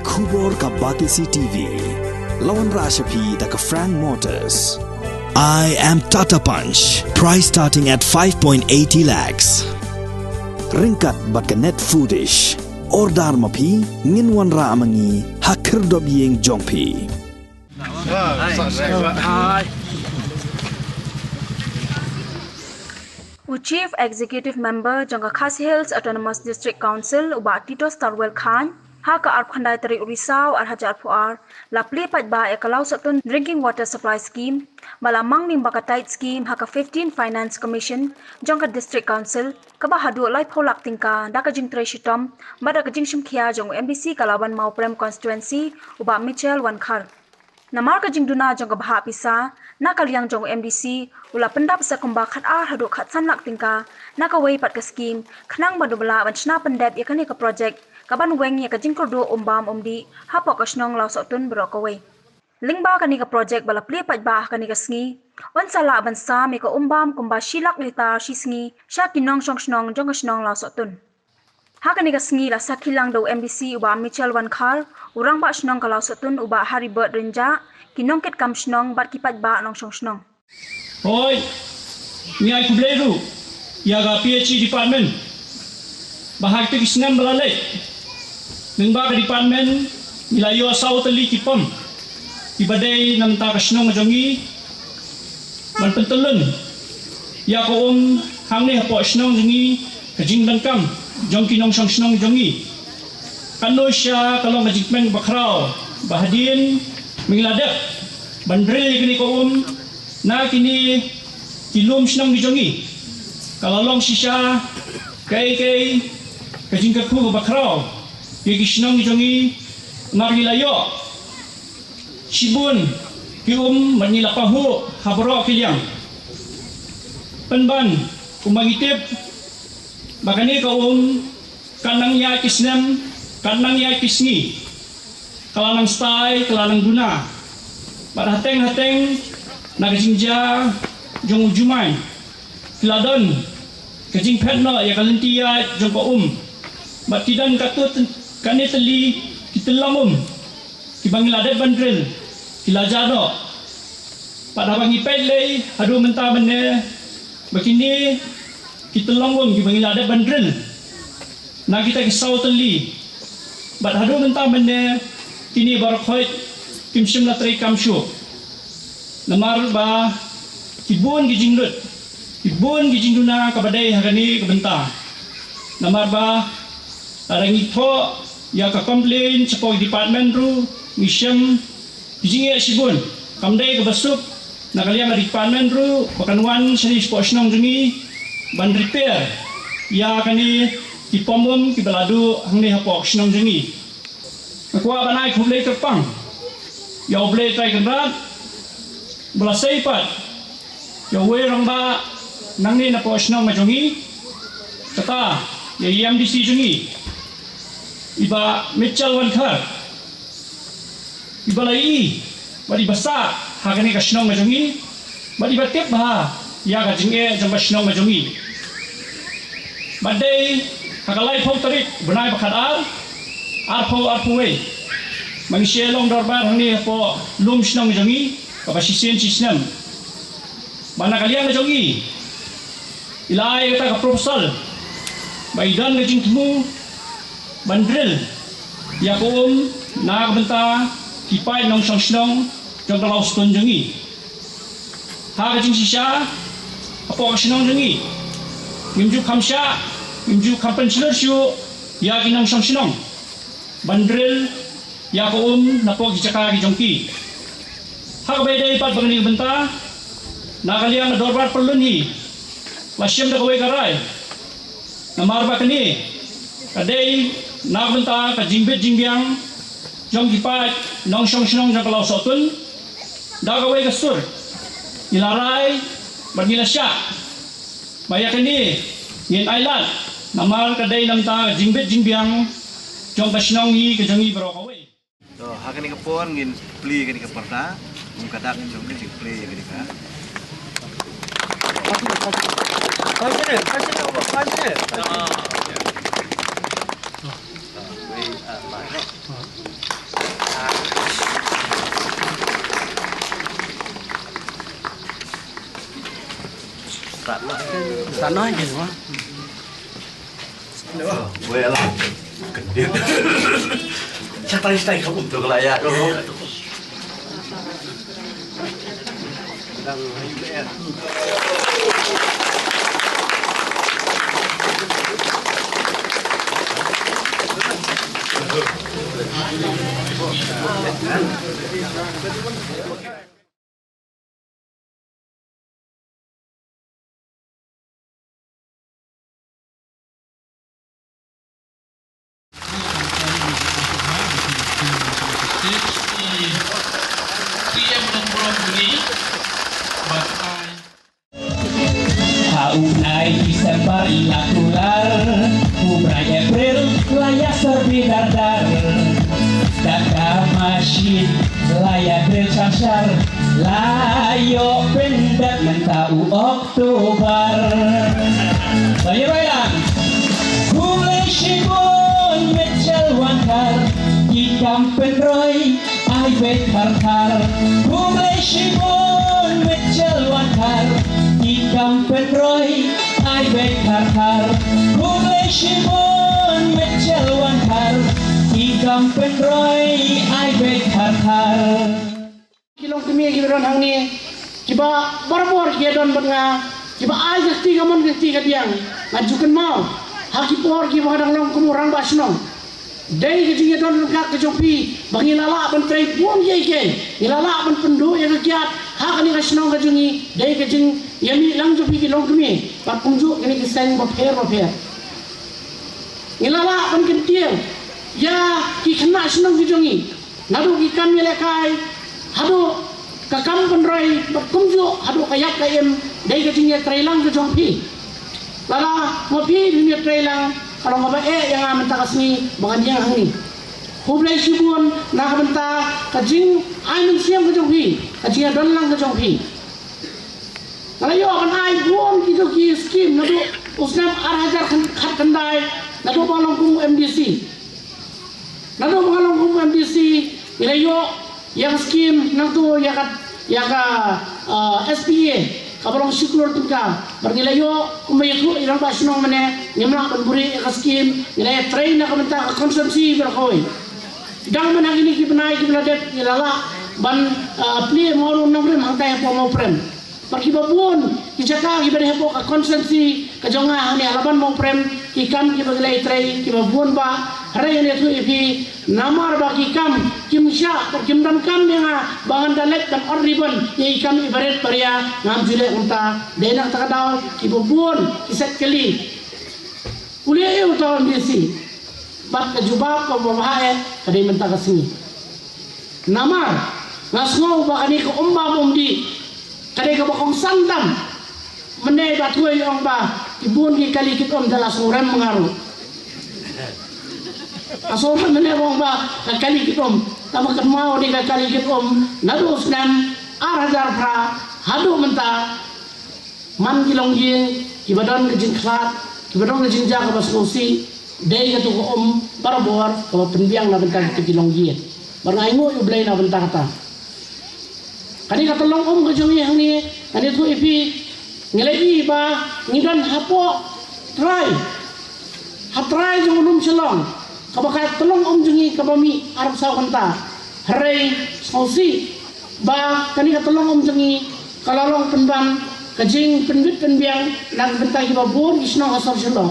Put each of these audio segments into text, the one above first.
Kubor ka Batisi TV. Lawan Rashapi da ka Frank Motors. I am Tata Punch. Price starting at 5.80 lakhs. Ringkat bat ka net foodish. Ordar mapi nginwan ra amangi hakir dob yeng jongpi. Chief Executive Member jangka Khasi Hills Autonomous District Council uba Tito Starwell Khan haka arp khandai tari Urisau ar hajar puar lapli pat ba ekalau satun drinking water supply scheme bala mangming bakatait scheme haka 15 Finance Commission jangka District Council kaba hadu lai pholak tingka daka jing tre shitom bada ka jing shimkhia jong MBC Kalaban Mauprem constituency uba Mitchell Wankhar namar ka jing duna jangka bha pisa nakaliang jong MDC ula pendap sa kumba khat ar hadu khat sanlak tingka nakawai pat ka scheme khnang badubla banchna pendap yakani ka project kaban weng ya ka jingkordo umbam umdi hapo ka snong law sotun brokawai lingba kani ka project bala ple pat ba kani ka sngi wansala bansa me ka umbam kumba shilak lita shisngi sha kinong shong snong jong snong law sotun hakani ka sngi la sakilang do MDC uba Mitchell Wankhar urang ba snong ka law sotun uba Haribert Rinja kinong ket kam snong bat kipat ba nong shong snong Hoi, ni aku belajar, ya ga PhD department, bahag tu kisnam belalai, nengba ke department, nilayo asal teli kipom, ibadai namta kasnong majongi, man pentelun, ya ko hang ni hapo snong jongi, kajing langkam, jongki nong snong jongi, kanu sya kalau ngajikmen bakrau, bahadin, mengladap, bandril kini ko na kini kilum snong dijongi kalau long sisa kai kajing kaku bakrau ki snong dijongi marilayo sibun manila pahu habro kiliang penban kumangitip bakani kanang ya kisnam kanang ya kisni kalanang stai kalanang guna pada hateng nagajingja jong ujumai kiladon kajing petno ya kalentia jong pa bat kidan katut kaneteli kitelamum kibangiladet bandrel kilajado pada bangi pele adu menta benne begini kitelamum kibangiladet bandrel na kita kisau teli bat adu menta benne kini barkhoi kimsim latri kamshu namar ba kibun gijinglut kibun gijingduna kabadai hagani kabenta namar ba arangi tho ya ka complain sepoi department ru mission gijinge sibun kamdai ka basuk nakaliang department ru bakanwan seni sportsnong jungi ban repair ya kani kipomum kibaladu hangni hapok snong jungi akwa banai khublei terpang ya oblei trai kanrat belasai pat ya we ramba nangni na posno majongi kata ya MDC jungi iba Mitchell Wankhar iba lai badi basa hagani kasno majongi badi batip bah ya gajinge jamba sno majongi badai hagalai phau tarik benai bakhadar arpo we mangsie long dorbar hangni po lum sno majongi kapasisian sistem mana kalian ngajongi ilai kata proposal baidan ngajing temu bandril ya na benta kipai nong snong jong kalau stun jongi ha ngajing sisa apa snong jongi mimju khamsha mimju kampensiler syu ya kinong snong bandril ya napo gicaka gijongki hak bedai pat bangni benta nakaliang dorbar perluni wasyam da kawai karai namar bakani kadai nak benta ka jingbet jingbiang jong gipat nong snong jang kalau sotun da kawai kasur ilarai bangila sya bayakani ngin ailat namar kadai namta jingbet jingbiang jong kasnong hi ka jangi bro kawai to hakani kapon ngin pli kani kaparta kadak jong ke play yang dika. Kasih. tak nói gì nữa. Boleh lah. Kedip. Chắc tay không untuk lại ya. Haunay Desember ilakular Ubray April layak serbidardar Daka masjid layak bercacar Layo pendat mentau Oktober Bayang Kumlay Shibon Mitchell Wankar Ikam penroy ay bet harkar Kumlay Shibon Mitchell Wankar Ikam penroy ay bet harkar Kumlay Shibon Mitchell Wankar Ikam penroy ay bet harkar Kilong kami kiberon hang ni kiba barbor kiadon banga kiba ay gesti gamon gesti kadiang ngajukan mau hakipor kiba kadang long kumurang basno dai kejing don gak kejompi bangi lala ban trai buang ye ke ilala ban pendu ye kiat hak ni kasno kejungi dai kejing yami lang jopi kilong kami pat kunju kini kisang baper ilala ban kentiang ya ki kena senong kejungi nadu ikan melekai hadu kakam penroi berkumju hadu kayak kayem dai kejingnya trailang kejompi lala ngopi dunia trailang kalau ngapa yang amenta kasni bangan yang hangi hublai sibun nak amenta kajing ain siam kejompi kajing don lang kejompi kalau yo akan ai buon gitu ki skim nadu usnam arhajar khat kendai nadu balongkum MDC nadu balongkum MDC ila yo yang skim nantu ya ka SPA kabarong syukur tingka bernilai yo kumayaku ilang basno mane nimla banburi ka skim nilai train na kamenta ka konsumsi berkoi dang manang ini kibenai kibladet ilala ban pli moru nomre mangtai po mo prem pergi babun kijaka kibade po ka konsumsi ka jonga hani alaban mo prem kikam kibaglai train kibabun ba hare ne tu ipi namar ba kikam kimsha per kimdan kam yang bangan dalek dan orriban ye ikam ibaret paria ngam jule unta denak takadau kibabun kiset kali kuliah eu tahun desi bat kejubab ko babae kadai menta kasini namar ngasngau ba ani ko umba umdi kadai ka bakong sandam mene batuai ong ba ibun ki kali kit om dalas ngurem mengaru asoman mene ong ba kali kit om tama mau di kali kit om nadu usnam arhajar pra hadu menta man kilong yin kibadon kejing khat kibadon kejing jaga baskusi dai katu ko om barbor ko penbiang na benta kilong yin barngai ngo ublai na benta kata kani katolong om kejung yang ni kani tu ipi ngelai ba ngidan hapo try hatrai jung ulum selong kabakai tolong om jungi kabami arab saw kanta harai sausi ba kani katolong om jungi kalalong penban kajing penbit penbiang nang bentai kiba bor isno asar selo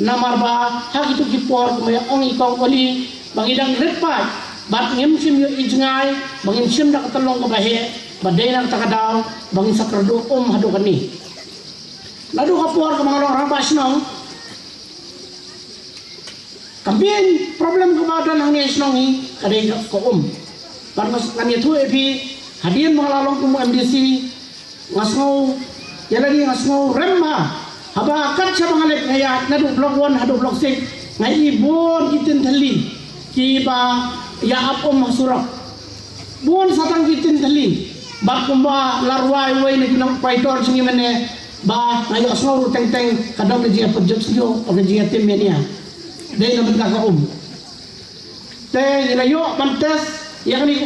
namar ba hak itu kipor kumaya ong ikong oli bangidang repat bat ngem sim yo ijngai bangin sim dak katolong kabahe badai nang takadaw bangin sakrado hadu kani lalu kapor ke mga orang basnong kambing problem kebadan ang nisnongi kadai ko parmas kani tu epi hadian mga lalong kumu MDC ngasngau yalagi ngasngau remma haba kat sa mga lek ngaya nadu blok 1 hadu blok 6 ngai ibon kitin thali kiba ya apom masurok bon satang kitin thali bak kumba larwai wai ni kinang paitor singi mene ba ngayo asno teng teng kadang ke jia project jo o ke jia tim menia dei na benta ka te ilayo mantes yang ni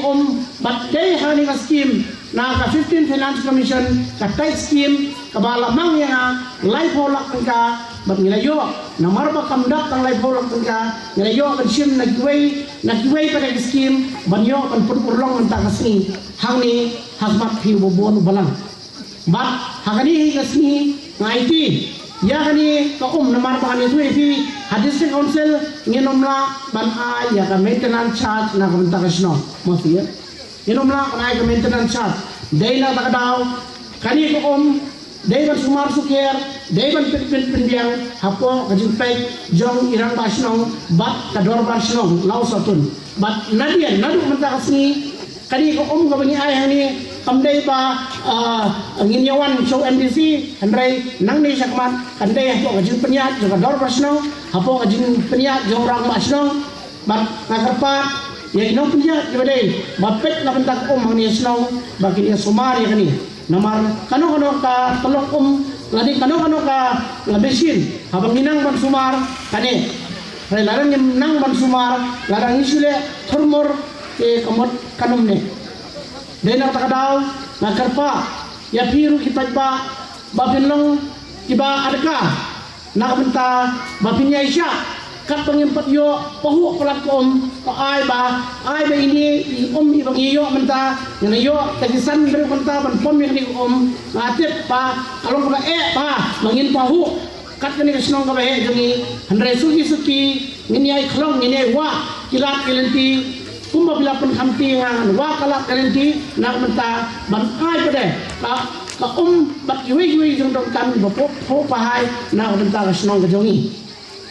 bat dei hani ka skim na ka 15 Finance Commission ka tight scheme ka bala mang yang life holak ka bat nilayo na marba kamdak tang life holak ka nilayo kan sim na giway pada scheme banyo kan purpurlong mentang kasni hang ni hakmat hi bobon balang bat hakani kasni ngaiti ya kani ka na marba kani tu fi district council nginomla ban a ya ka maintenance charge na kan takasno mo siya nginomla kana ka maintenance charge dai na takadaw kani ko dai ban sumar suker dai ban pinbiang hapo kajimpai jong irang basnong bat kador basnong law satun bat nadian nadu mentakasni kani ko ka bani ay hani kamdai ba nginyawan show MDC handrai nang ni sakmat kandai hapo kajin penyat juga dor basnong hapo kajin penyat jong rang basnong bat nakarpa ya inong penyat jibadai bapet na bentak hangni snong bagi dia sumar ya kani namar kano ka tolong ladi kano ka labesin habang inang ban sumar kani rai larang nang ban sumar larang isule thurmor ke kamot kanum ne dena takadaw nakarpa ya piru kitagba babinlong kiba adaka nakabenta babinya isya kat pengimpat yo pahu pelakom ai ba ini ibang iyo menta ngana yo tagisan ber menta ban pom yang di ngatip pa kalong ka pa mangin pahu kat kani kasnong ka bahe jangi handrai suki ngini ai khlong ngini wa kilat kelenti kumba bila pun khamti ngan wa kalak kelenti nak menta ban ai pade ka bat yui jong dong kan bo pahai nak menta kasnong ka jongi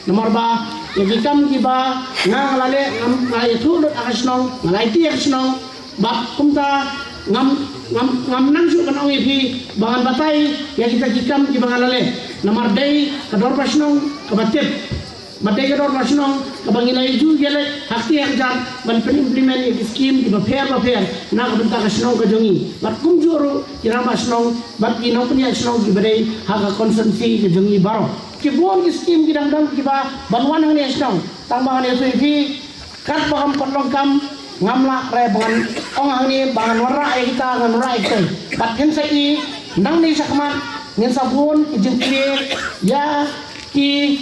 nomor ba yagikam kiba nga ngalale ngalay tulot akasnong ngalay ti akasnong bak kumta ngam nangsu kan ong ipi bangan batay yagita kikam kiba ngalale namar day kador pasnong kabatip batay kador pasnong kabangilay ju gelek hakti akjan ban implement yag scheme kiba fair na kabenta kasnong kajongi bat kumjuru kirang pasnong bat inong punya kasnong kibaday haka konsensi kajongi baro kibon ki scheme kidang kiba banwan hang nesnong tambangan yesu ifi kat baham kotlong ngamla re bangan ong hang ni bangan wara kita ngan wara kita bat hen sai nang ni sakman ngin sabun ijin clear ya ki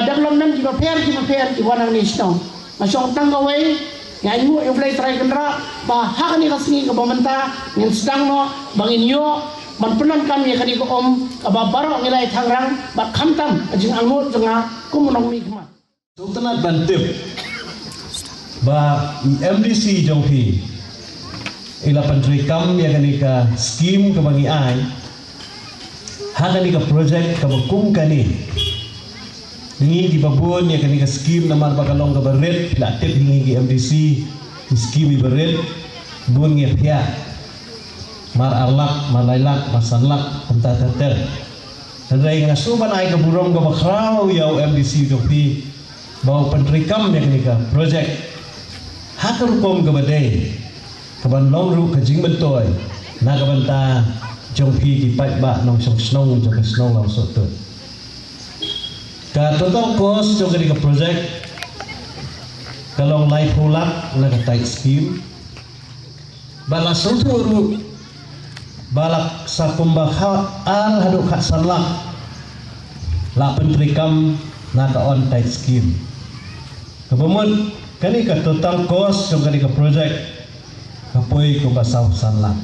development kiba fair ki wan hang nesnong masong tanggawai ngai mu play try kendra ba hak ni kasni ka bamenta ngin sedang no bangin yo man penan kami kadi ko aba barok nilai thangrang bat khamtam ajing almut janga kumunong mi khma sultanat bantip ba MDC jongpi ila pantri kam ya kani ka scheme ka bangi ai ha kani ka project ka bakum kani ni di babon ya kani ka scheme namar bakalong ka baret la tip hingi ki MDC scheme baret buang ya pia mar arlak malailak masanlak tentater Andai ngasuban ai ke burung ke bakrau yau MDC jopi bau pentrikam yang ni ka project hakar kom ke badai kaban longru ke jing bentoy na ka banta jopi di pat ba nong snong jopi snong law soto ka total cost jong ke project kalong life hulak na ka tight scheme bala soto balak sa kumbaha al haduk khat sanlak la pentrikam na ka on tight scheme kabumut kani ka total cost jong kani ka project kapoi ko basaw sanlak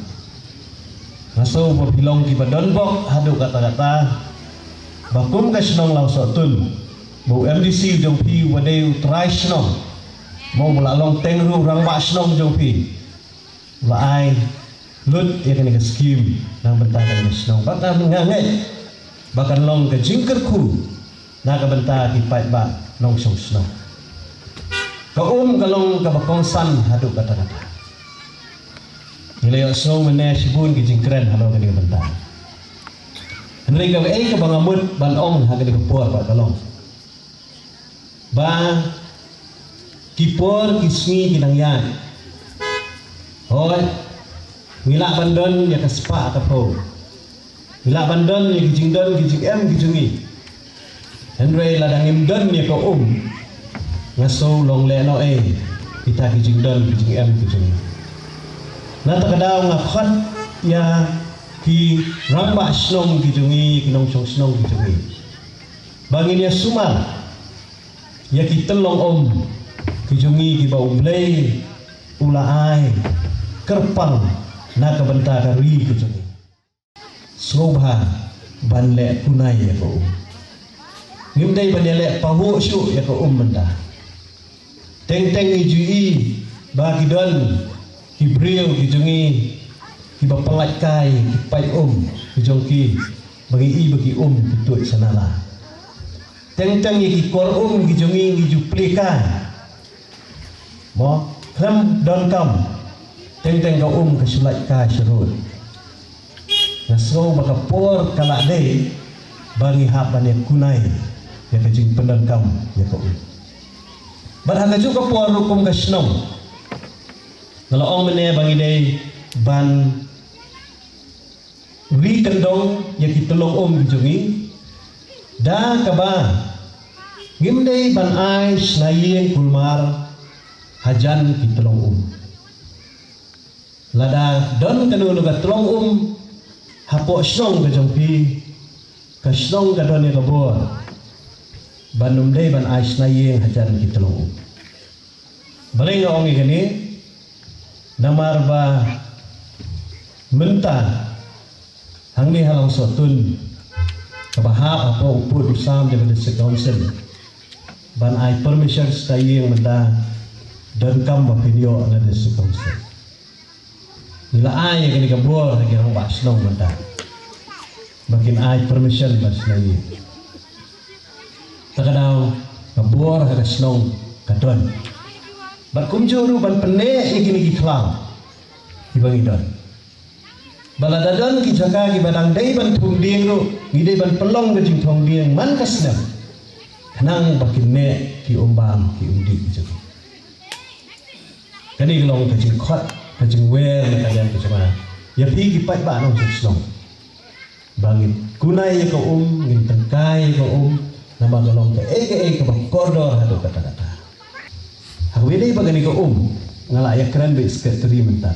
naso bilong ki badonbok haduk kata-kata bakum ka snong law sotun bu MDC jong pi wadai try snong mau melalong tengru rang ba snong jong pi la ai lut ya kani ka scheme nang benta ka snong bakal ngangai bahkan long ke jingkerku na ka benta ki pat ba long song snong ka kalong ka bakongsan hadu kata-kata nilai so mene sibun ki jingkren halo kani ka benta nilai ka ka bangamut ban ong ha kani ka por ba kalong ba kipor kisni kinangyan hoy ngila bandon ya kaspa atapo ngila bandon ya kijing don kijing em kijungi Henry ladang imdon ya ko ngaso long le no kita kijing don kijing em kijungi na takadaw nga khot ya ki ramba snong kijungi kinong chong snong kijungi bangin ya sumar ya ki telong om kijungi ki bau blay ulaai kerpang na kabenta kari kijungi sobha banle kunai ya ko ngimdai banele pahu syu ya ko benda teng ijui bagi don Hibril kijungi kiba pelat kai kipai kijongki bagi kitut sanala teng ki kor kijungi kijupli kai mo klam don kam teng ka kesulat kai serut naso baka por kala de bagi hapane kunai ya kejing pendan kam ya ko barang juga por hukum kasnom kalau orang mana bagi day ban ri kendong yang kita tolong jungi dah kaba ngimdei ban ai snayeng kulmar hajan kita tolong lada don kanu lugat tolong hapo snong ke jongpi ke snong ke don ke bor banum dei ban ai snayeng hajan kita tolong balai orang ini namar ba mentah hangni halang sotun kabahap apa upur usam daripada sekaunsel ban ai permission staying menda dan kam ba video ala de sekaunsel nila ai yang kini kabur lagi orang baslong menda makin ai permission baslong takadau kabur ka slong kadon ban kumjuru ban pene ikini kitlang ibangi don baladadon ki jaga ki badang dei ban thungding ru ngidei ban pelong ke jing thongding man kasna kanang bakin ne ki ombang ki undi ki jaga kani long ke jing khot ke jing wer kalian ke sama ya pi ki pai ba nong slong bangin kunai ko ngin tengkai ko nama golong ke kordor hadu kata-kata Hawili bagani ko ngala ya keren be sekretari mentan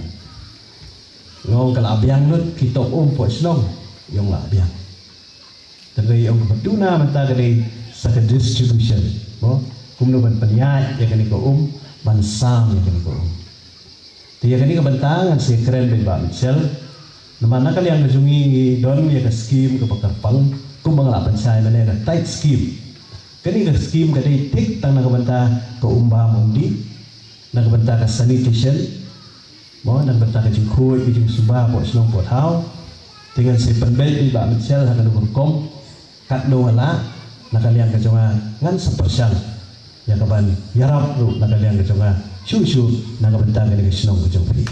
ngong kala abyang nut kita po slong yung la abyang tapi yung baduna menta gani sa distribution mo kumno ban panyay ya gani ko bansam ya gani ko tiya gani ka bantangan si keren be ba Michel naman nakali ang najungi don ya ka scheme ka pakarpang kung mga lapan siya manera tight scheme kani ka scheme ka day tik tang nakabanta ka mundi nakabanta ka sanitation mo nakabanta ka jingkoy bijing suba po silong po tao tinggal si penbel di ba Michel hakan burkom kat do wala nakaliang ka jonga ngan sepersyal ya kaban yarap ru nakaliang ka jonga syu nakabanta ka ni silong ka jongpi